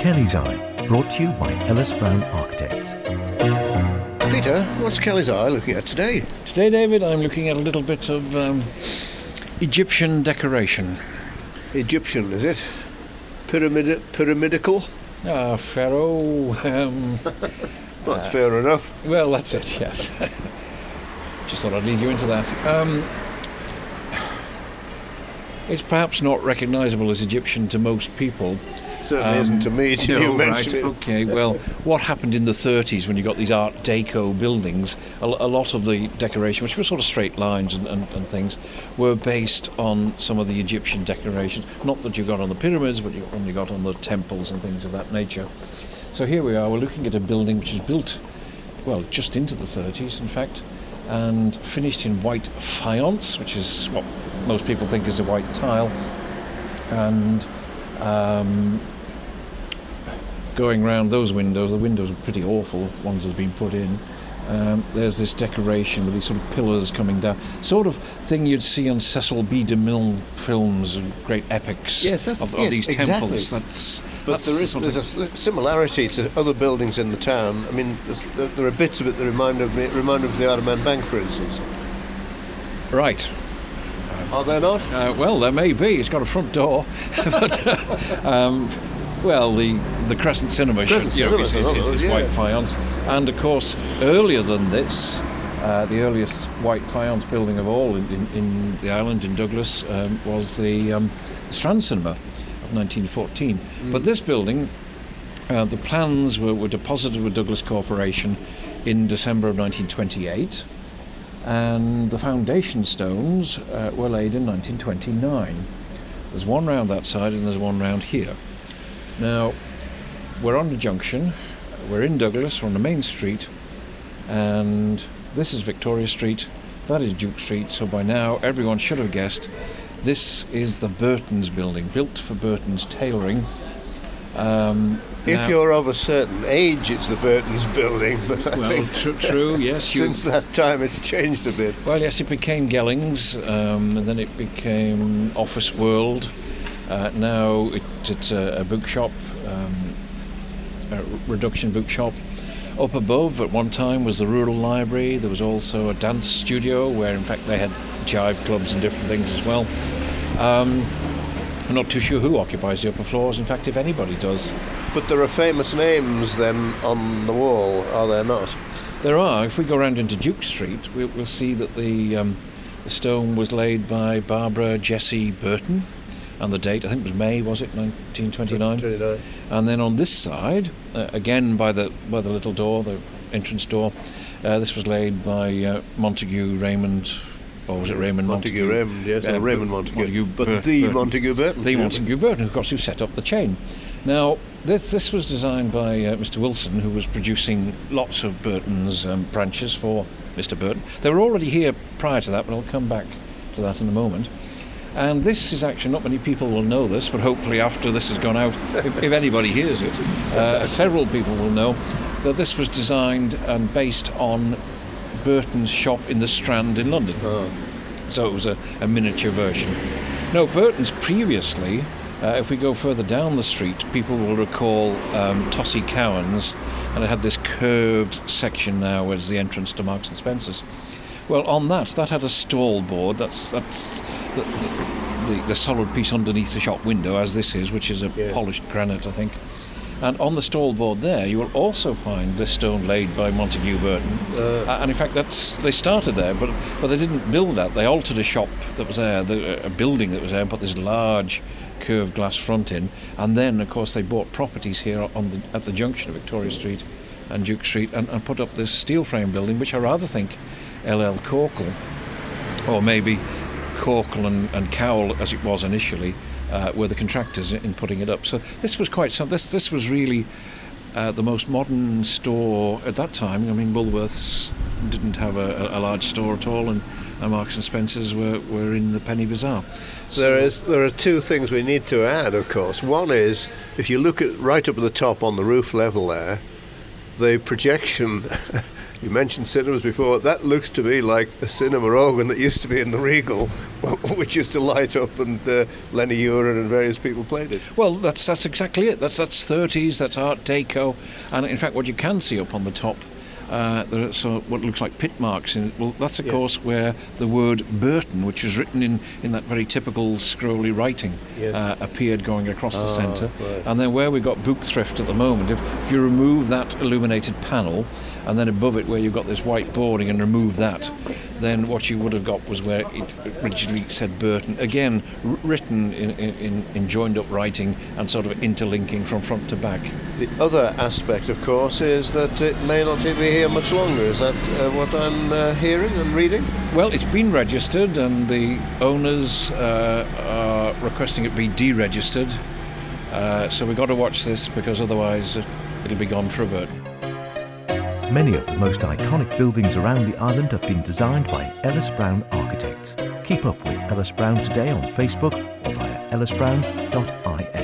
Kelly's Eye, brought to you by Ellis Brown Architects. Peter, what's Kelly's Eye looking at today? Today, David, I'm looking at a little bit of Egyptian decoration. Egyptian, is it? Pyramidical? Pharaoh. That's fair enough. Well, that's it, yes. Just thought I'd lead you into that. It's perhaps not recognisable as Egyptian to most people. Certainly isn't to me till you mention it. Okay, well, what happened in the 30s when you got these Art Deco buildings, a lot of the decoration, which were sort of straight lines and things, were based on some of the Egyptian decorations. Not that you got on the pyramids, but you only got on the temples and things of that nature. So here we are, we're looking at a building which is built, well, just into the 30s, in fact, and finished in white faience, which is what most people think is a white tile. And going round those windows, the windows are pretty awful, ones that have been put in. There's this decoration with these sort of pillars coming down, sort of thing you'd see on Cecil B. DeMille films, great epics of these temples. But there's a similarity to other buildings in the town. I mean, there are bits of it that remind me of the Ottoman Bank, for instance. Right. Are there not? Well, there may be. It's got a front door, but. Well, the Crescent Cinema is white faience, and of course, earlier than this, the earliest white faience building of all in the island in Douglas was the Strand Cinema of 1914. But this building, the plans were deposited with Douglas Corporation in December of 1928, and the foundation stones were laid in 1929. There's one round that side, and there's one round here. Now, we're on the junction, we're in Douglas, we're on the main street, and this is Victoria Street, that is Duke Street, so by now everyone should have guessed this is the Burton's building, built for Burton's tailoring. If you're of a certain age, it's the Burton's building, but I think true, yes. Since that time, it's changed a bit. Well, yes, it became Gellings, and then it became Office World. Now it's a bookshop, a reduction bookshop. Up above, at one time, was the Rural Library. There was also a dance studio where, in fact, they had jive clubs and different things as well. I'm not too sure who occupies the upper floors, in fact, if anybody does. But there are famous names then on the wall, are there not? There are. If we go around into Duke Street, we'll see that the stone was laid by Barbara Jessie Burton. And the date, I think it was May, was it, 1929? 29. And then on this side, again by the little door, the entrance door, this was laid by Montague Raymond, or was it Raymond Montague? Raymond, yes, or Raymond Montague. Montague Burton. The Montague Burton, of course, who set up the chain. Now, this was designed by Mr. Wilson, who was producing lots of Burton's branches for Mr. Burton. They were already here prior to that, but I'll come back to that in a moment. And this is actually, not many people will know this, but hopefully after this has gone out, if anybody hears it, several people will know that this was designed and based on Burton's shop in the Strand in London. Oh. So it was a miniature version. No, Burton's previously, if we go further down the street, people will recall Tossy Cowan's, and it had this curved section now as the entrance to Marks and Spencer's. Well, on that had a stall board. That's the solid piece underneath the shop window, as this is, which is a polished granite, I think. And on the stall board there, you will also find this stone laid by Montague Burton. And in fact, they started there, but they didn't build that. They altered a shop that was there, a building that was there, and put this large curved glass front in. And then, of course, they bought properties here at the junction of Victoria Street and Duke Street, and put up this steel frame building, which I rather think L.L. Corkle, or maybe Corkle and Cowell, as it was initially, were the contractors in putting it up. So this was quite something. This was really the most modern store at that time. I mean, Woolworths didn't have a large store at all, and Marks and Spencer's were in the Penny Bazaar. So there are two things we need to add, of course. One is, if you look at right up at the top on the roof level there, the projection You mentioned cinemas before. That looks to me like a cinema organ that used to be in the Regal, which used to light up, and Lenny Uren and various people played it. Well, that's exactly it. That's 30s, that's Art Deco, and in fact what you can see up on the top, there are what looks like pit marks in it. Well, that's of course where the word Burton, which was written in that very typical scrolly writing, appeared going across the centre. Right. And then where we've got Book Thrift at the moment, if you remove that illuminated panel, and then above it where you've got this white boarding and remove that, then what you would have got was where it originally said Burton, again written in joined up writing and sort of interlinking from front to back. The other aspect, of course, is that it may not be here much longer. Is that what I'm hearing and reading? Well, it's been registered, and the owners are requesting it be deregistered, so we've got to watch this, because otherwise it'll be gone for a bit. Many of the most iconic buildings around the island have been designed by Ellis Brown Architects. Keep up with Ellis Brown today on Facebook or via ellisbrown.ia.